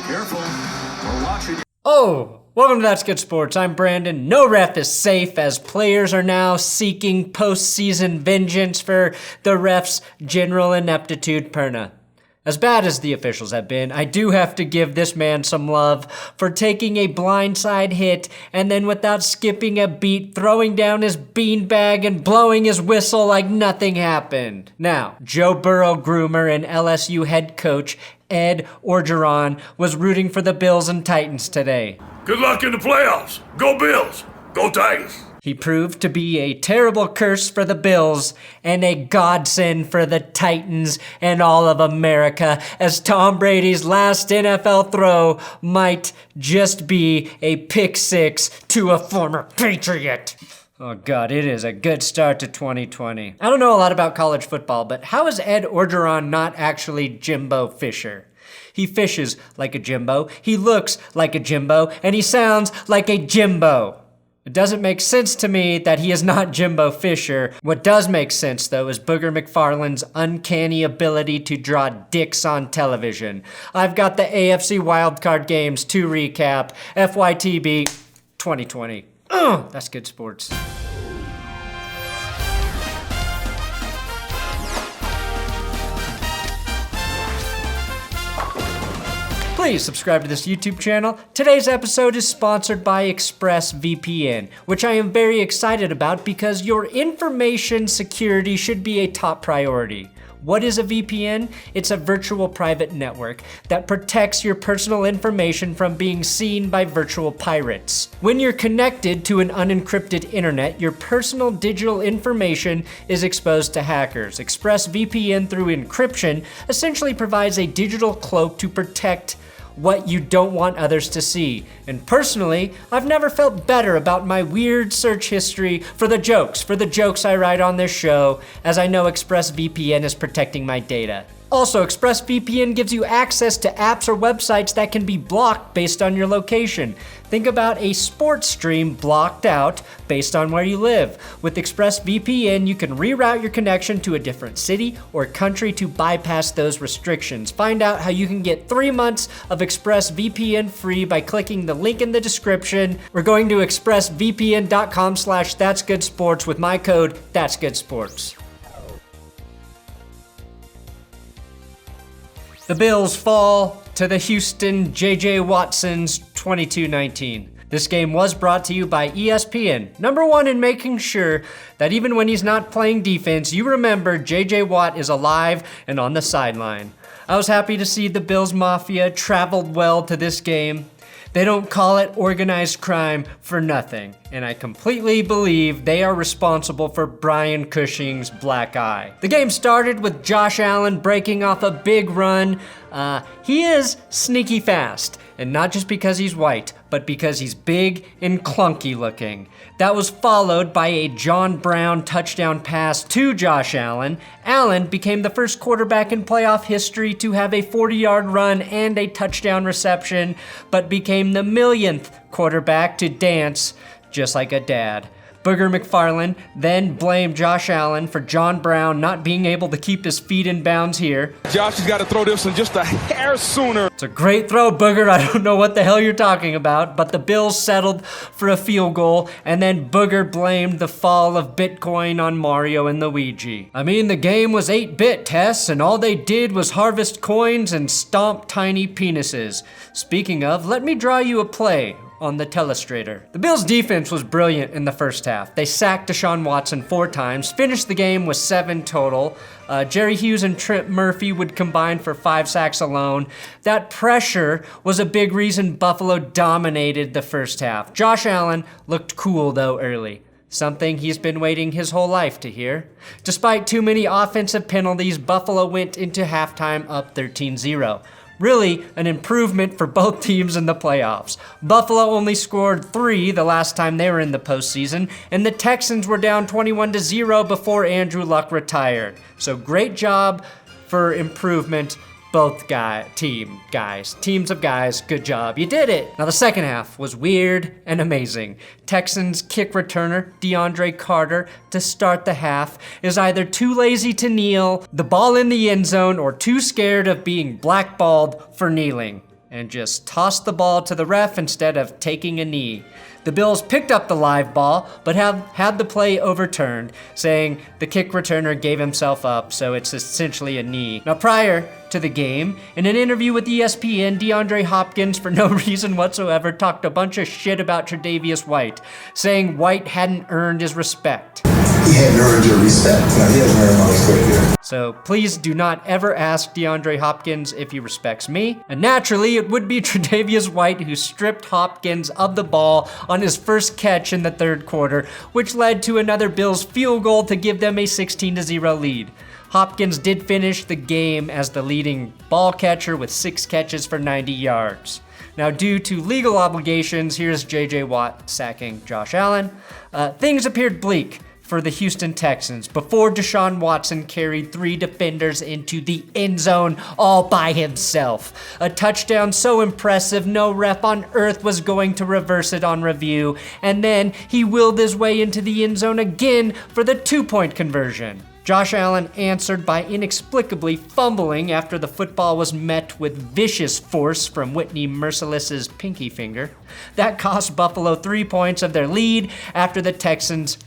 Careful. We're watching. Oh, welcome to That's Good Sports. I'm Brandon. No ref is safe as players are now seeking postseason vengeance for the ref's general ineptitude. Perna. As bad as the officials have been, I do have to give this man some love for taking a blindside hit and then without skipping a beat, throwing down his beanbag and blowing his whistle like nothing happened. Now, Joe Burrow groomer and LSU head coach Ed Orgeron was rooting for the Bills and Titans today. Good luck in the playoffs. Go Bills. Go Tigers. He proved to be a terrible curse for the Bills and a godsend for the Titans and all of America, as Tom Brady's last NFL throw might just be a pick six to a former Patriot. Oh God, it is a good start to 2020. I don't know a lot about college football, but how is Ed Orgeron not actually Jimbo Fisher? He fishes like a Jimbo, he looks like a Jimbo, and he sounds like a Jimbo. It doesn't make sense to me that he is not Jimbo Fisher. What does make sense, though, is Booger McFarland's uncanny ability to draw dicks on television. I've got the AFC wildcard games to recap. FYTB 2020. That's good sports. Please subscribe to this YouTube channel. Today's episode is sponsored by ExpressVPN, which I am very excited about because your information security should be a top priority. What is a VPN? It's a virtual private network that protects your personal information from being seen by virtual pirates. When you're connected to an unencrypted internet, your personal digital information is exposed to hackers. ExpressVPN through encryption essentially provides a digital cloak to protect what you don't want others to see. And personally, I've never felt better about my weird search history for the jokes I write on this show, as I know ExpressVPN is protecting my data. Also, ExpressVPN gives you access to apps or websites that can be blocked based on your location. Think about a sports stream blocked out based on where you live. With ExpressVPN, you can reroute your connection to a different city or country to bypass those restrictions. Find out how you can get 3 months of ExpressVPN free by clicking the link in the description or going to expressvpn.com/thatsgoodsports with my code ThatsGoodSports. The Bills fall to the Houston J.J. Watson's 22-19. This game was brought to you by ESPN, #1 in making sure that even when he's not playing defense, you remember J.J. Watt is alive and on the sideline. I was happy to see the Bills Mafia traveled well to this game. They don't call it organized crime for nothing, and I completely believe they are responsible for Brian Cushing's black eye. The game started with Josh Allen breaking off a big run. He is sneaky fast, and not just because he's white, but because he's big and clunky looking. That was followed by a John Brown touchdown pass to Josh Allen. Allen became the first quarterback in playoff history to have a 40-yard run and a touchdown reception, but became the millionth quarterback to dance just like a dad. Booger McFarland then blamed Josh Allen for John Brown not being able to keep his feet in bounds here. Josh has got to throw this one just a hair sooner. It's a great throw, Booger. I don't know what the hell you're talking about, but the Bills settled for a field goal, and then Booger blamed the fall of Bitcoin on Mario and Luigi. I mean, the game was 8-bit, Tess, and all they did was harvest coins and stomp tiny penises. Speaking of, let me draw you a play on the telestrator. The Bills' defense was brilliant in the first half. They sacked Deshaun Watson 4 times, finished the game with 7 total. Jerry Hughes and Trent Murphy would combine for 5 sacks alone. That pressure was a big reason Buffalo dominated the first half. Josh Allen looked cool though early. Something he's been waiting his whole life to hear. Despite too many offensive penalties, Buffalo went into halftime up 13-0. Really, an improvement for both teams in the playoffs. Buffalo only scored 3 the last time they were in the postseason, and the Texans were down 21-0 before Andrew Luck retired. So great job for improvement, both teams of guys, good job, you did it. Now the second half was weird and amazing. Texans kick returner DeAndre Carter to start the half is either too lazy to kneel, the ball in the end zone, or too scared of being blackballed for kneeling. and just tossed the ball to the ref instead of taking a knee. The Bills picked up the live ball, but had the play overturned, saying the kick returner gave himself up, so it's essentially a knee. Now, prior to the game, in an interview with ESPN, DeAndre Hopkins, for no reason whatsoever, talked a bunch of shit about Tre'Davious White, saying White hadn't earned his respect. He hadn't earned your respect. No, he hasn't earned my respect here. So please do not ever ask DeAndre Hopkins if he respects me. And naturally, it would be Tre'Davious White who stripped Hopkins of the ball on his first catch in the third quarter, which led to another Bills field goal to give them a 16-0 lead. Hopkins did finish the game as the leading ball catcher with 6 catches for 90 yards. Now, due to legal obligations, here's J.J. Watt sacking Josh Allen. Things appeared bleak for the Houston Texans before Deshaun Watson carried 3 defenders into the end zone all by himself. A touchdown so impressive no ref on earth was going to reverse it on review, and then he willed his way into the end zone again for the 2-point conversion. Josh Allen answered by inexplicably fumbling after the football was met with vicious force from Whitney Merciless's pinky finger. That cost Buffalo 3 points of their lead after the Texans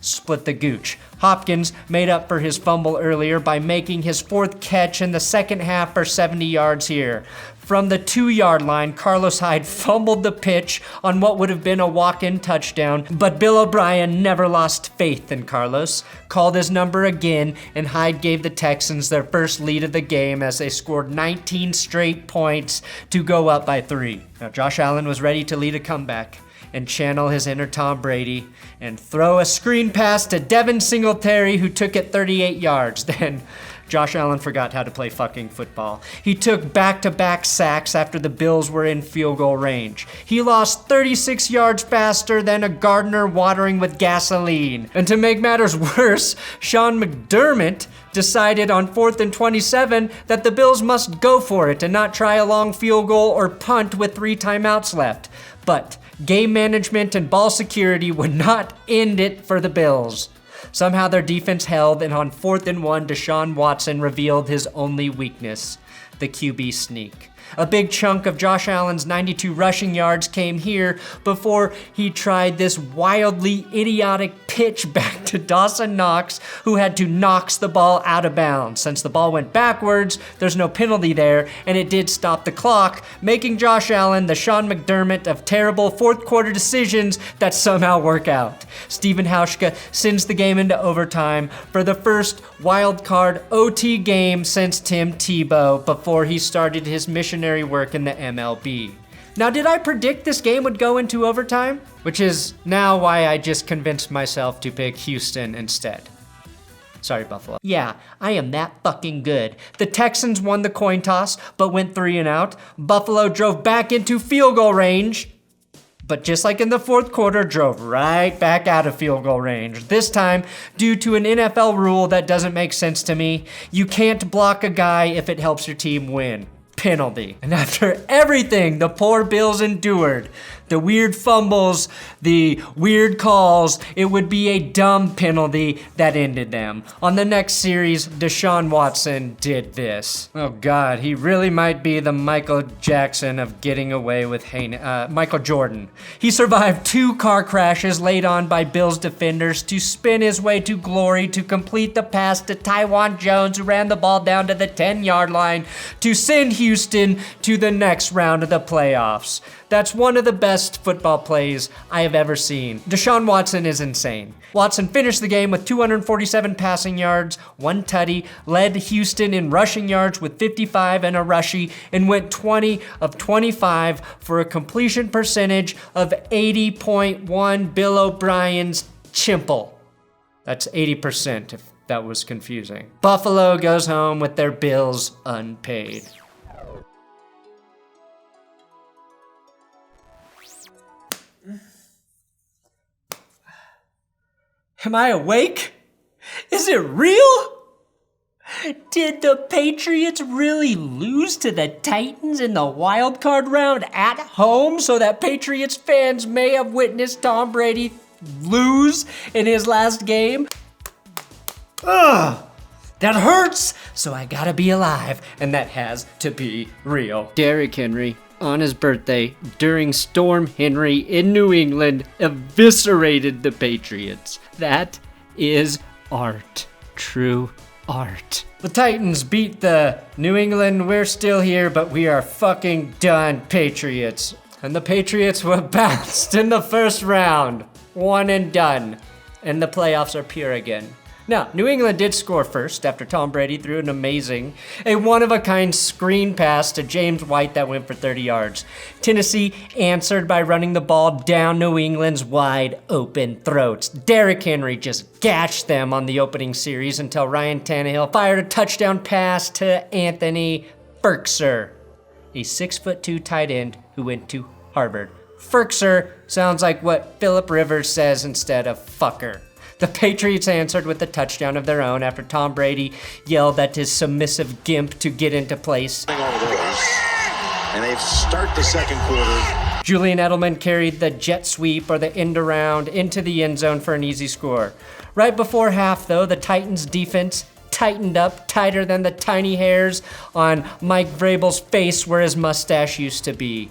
split the gooch. Hopkins made up for his fumble earlier by making his 4th catch in the second half for 70 yards here. From the 2-yard line, Carlos Hyde fumbled the pitch on what would have been a walk-in touchdown, but Bill O'Brien never lost faith in Carlos, called his number again, and Hyde gave the Texans their first lead of the game as they scored 19 straight points to go up by 3. Now, Josh Allen was ready to lead a comeback and channel his inner Tom Brady and throw a screen pass to Devin Singletary, who took it 38 yards. Then Josh Allen forgot how to play fucking football. He took back-to-back sacks after the Bills were in field goal range. He lost 36 yards faster than a gardener watering with gasoline. And to make matters worse, Sean McDermott decided on 4th and 27 that the Bills must go for it and not try a long field goal or punt with 3 timeouts left. But game management and ball security would not end it for the Bills. Somehow their defense held, and on 4th and 1, Deshaun Watson revealed his only weakness, the QB sneak. A big chunk of Josh Allen's 92 rushing yards came here before he tried this wildly idiotic pitch back to Dawson Knox, who had to knock the ball out of bounds. Since the ball went backwards, there's no penalty there, and it did stop the clock, making Josh Allen the Sean McDermott of terrible fourth-quarter decisions that somehow work out. Stephen Hauschka sends the game into overtime for the first wild-card OT game since Tim Tebow before he started his missionary work in the MLB. Now, did I predict this game would go into overtime? Which is now why I just convinced myself to pick Houston instead. Sorry, Buffalo. Yeah, I am that fucking good. The Texans won the coin toss, but went 3 and out. Buffalo drove back into field goal range, but just like in the 4th quarter, drove right back out of field goal range. This time, due to an NFL rule that doesn't make sense to me, you can't block a guy if it helps your team win. Penalty. And after everything the poor Bills endured, the weird fumbles, the weird calls, it would be a dumb penalty that ended them. On the next series, Deshaun Watson did this. Oh God, he really might be the Michael Jackson of getting away with Michael Jordan. He survived 2 car crashes laid on by Bills defenders to spin his way to glory to complete the pass to Taiwan Jones, who ran the ball down to the 10-yard line to send Houston to the next round of the playoffs. That's one of the best football plays I have ever seen. Deshaun Watson is insane. Watson finished the game with 247 passing yards, 1 tutty, led Houston in rushing yards with 55 and a rushy, and went 20 of 25 for a completion percentage of 80.1. Bill O'Brien's chimple. That's 80%, if that was confusing. Buffalo goes home with their bills unpaid. Am I awake? Is it real? Did the Patriots really lose to the Titans in the wild card round at home so that Patriots fans may have witnessed Tom Brady lose in his last game? Ugh, that hurts, so I gotta be alive, and that has to be real. Derrick Henry, on his birthday during Storm Henry in New England eviscerated the Patriots. That is art. True art. The Titans beat the New England, we're still here, but we are fucking done Patriots. And the Patriots were bounced in the first round. One and done. And the playoffs are pure again. Now, New England did score first after Tom Brady threw an amazing, a one-of-a-kind screen pass to James White that went for 30 yards. Tennessee answered by running the ball down New England's wide-open throats. Derrick Henry just gashed them on the opening series until Ryan Tannehill fired a touchdown pass to Anthony Firkser, a 6'2" tight end who went to Harvard. Firkser sounds like what Phillip Rivers says instead of fucker. The Patriots answered with a touchdown of their own after Tom Brady yelled at his submissive gimp to get into place. All those, and they start the second quarter. Julian Edelman carried the jet sweep or the end around into the end zone for an easy score. Right before half, though, the Titans' defense tightened up tighter than the tiny hairs on Mike Vrabel's face where his mustache used to be.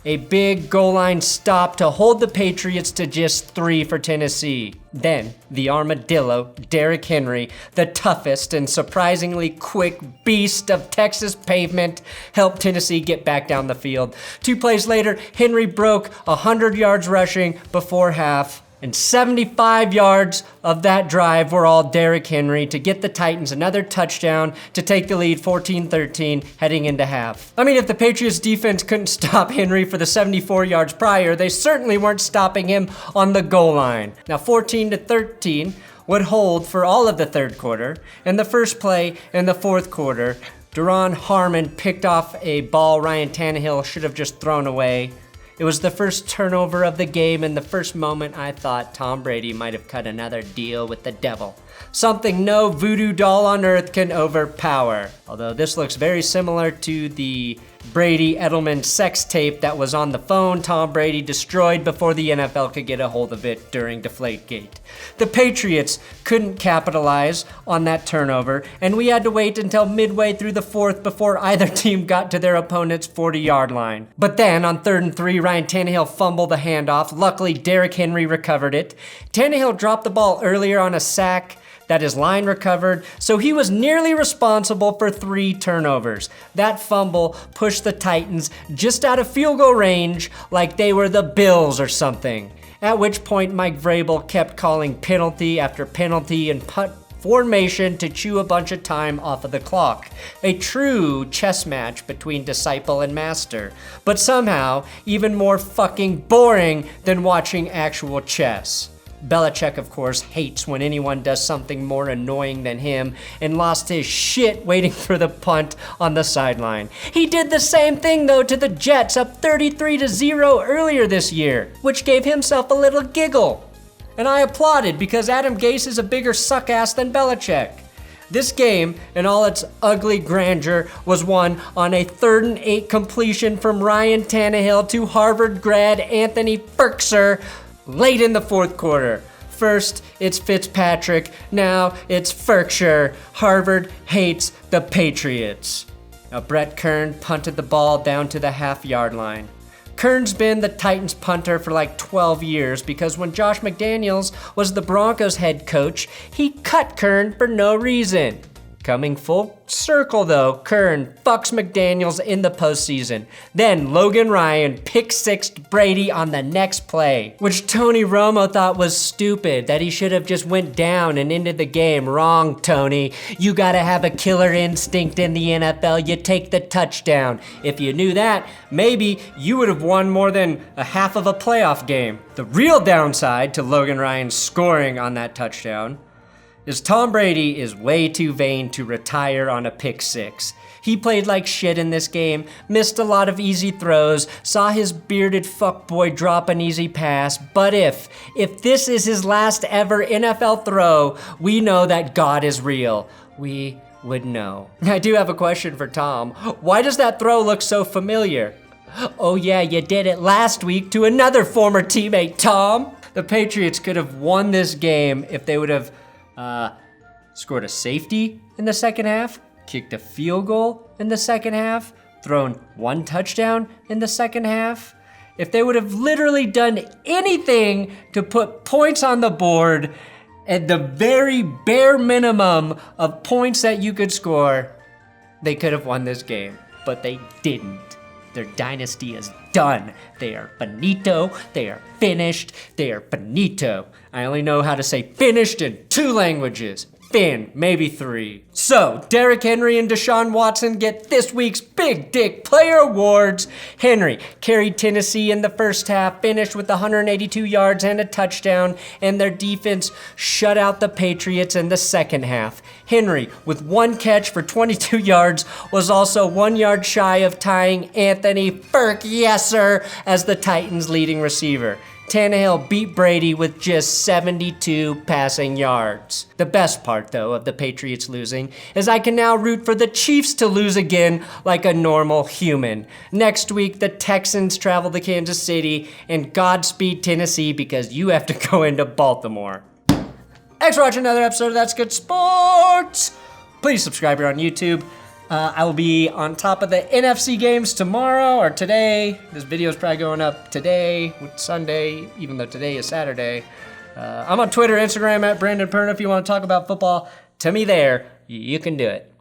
A big goal line stop to hold the Patriots to just 3 for Tennessee. Then, the armadillo, Derrick Henry, the toughest and surprisingly quick beast of Texas pavement, helped Tennessee get back down the field. 2 plays later, Henry broke 100 yards rushing before half, and 75 yards of that drive were all Derrick Henry to get the Titans another touchdown to take the lead 14-13 heading into half. I mean, if the Patriots defense couldn't stop Henry for the 74 yards prior, they certainly weren't stopping him on the goal line. Now 14-13 would hold for all of the third quarter, and the first play in the fourth quarter, Duron Harmon picked off a ball Ryan Tannehill should have just thrown away. It was the first turnover of the game, and the first moment I thought Tom Brady might have cut another deal with the devil. Something no voodoo doll on earth can overpower. Although this looks very similar to the Brady-Edelman sex tape that was on the phone Tom Brady destroyed before the NFL could get a hold of it during Deflategate. The Patriots couldn't capitalize on that turnover, and we had to wait until midway through the fourth before either team got to their opponent's 40-yard line. But then, on 3rd and 3, Ryan Tannehill fumbled the handoff. Luckily, Derrick Henry recovered it. Tannehill dropped the ball earlier on a sack that his line recovered, so he was nearly responsible for 3 turnovers. That fumble pushed the Titans just out of field goal range like they were the Bills or something. At which point Mike Vrabel kept calling penalty after penalty and punt formation to chew a bunch of time off of the clock. A true chess match between disciple and master, but somehow even more fucking boring than watching actual chess. Belichick, of course, hates when anyone does something more annoying than him and lost his shit waiting for the punt on the sideline. He did the same thing, though, to the Jets, up 33-0 earlier this year, which gave himself a little giggle. And I applauded because Adam Gase is a bigger suck-ass than Belichick. This game, in all its ugly grandeur, was won on a 3rd and 8 completion from Ryan Tannehill to Harvard grad Anthony Firkser, late in the fourth quarter. First, it's Fitzpatrick. Now, it's Firkser. Harvard hates the Patriots. Now, Brett Kern punted the ball down to the half-yard line. Kern's been the Titans punter for like 12 years because when Josh McDaniels was the Broncos head coach, he cut Kern for no reason. Coming full circle though, Kern fucks McDaniels in the postseason. Then Logan Ryan pick-sixed Brady on the next play, which Tony Romo thought was stupid, that he should have just went down and ended the game. Wrong, Tony. You gotta have a killer instinct in the NFL. You take the touchdown. If you knew that, maybe you would have won more than a half of a playoff game. The real downside to Logan Ryan scoring on that touchdown is Tom Brady is way too vain to retire on a pick-6. He played like shit in this game, missed a lot of easy throws, saw his bearded fuckboy drop an easy pass, but if this is his last ever NFL throw, we know that God is real. We would know. I do have a question for Tom. Why does that throw look so familiar? Oh yeah, you did it last week to another former teammate, Tom. The Patriots could have won this game if they would have scored a safety in the second half, kicked a field goal in the second half, thrown 1 touchdown in the second half, if they would have literally done anything to put points on the board at the very bare minimum of points that you could score, they could have won this game. But they didn't. Their dynasty is done. They are finito. They are finished. They are finito. I only know how to say finished in 2 languages. Fin, maybe 3. So, Derrick Henry and Deshaun Watson get this week's Big Dick Player Awards. Henry carried Tennessee in the first half, finished with 182 yards and a touchdown, and their defense shut out the Patriots in the second half. Henry, with 1 catch for 22 yards, was also 1 yard shy of tying Anthony Ferk as the Titans' leading receiver. Tannehill beat Brady with just 72 passing yards. The best part, though, of the Patriots losing is I can now root for the Chiefs to lose again like a normal human. Next week, the Texans travel to Kansas City, and Godspeed Tennessee because you have to go into Baltimore. Thanks for watching another episode of That's Good Sports. Please subscribe here on YouTube. I will be on top of the NFC games tomorrow or today. This video is probably going up today, Sunday, even though today is Saturday. I'm on Twitter, Instagram at Brandon Perna. If you want to talk about football to me there, you can do it.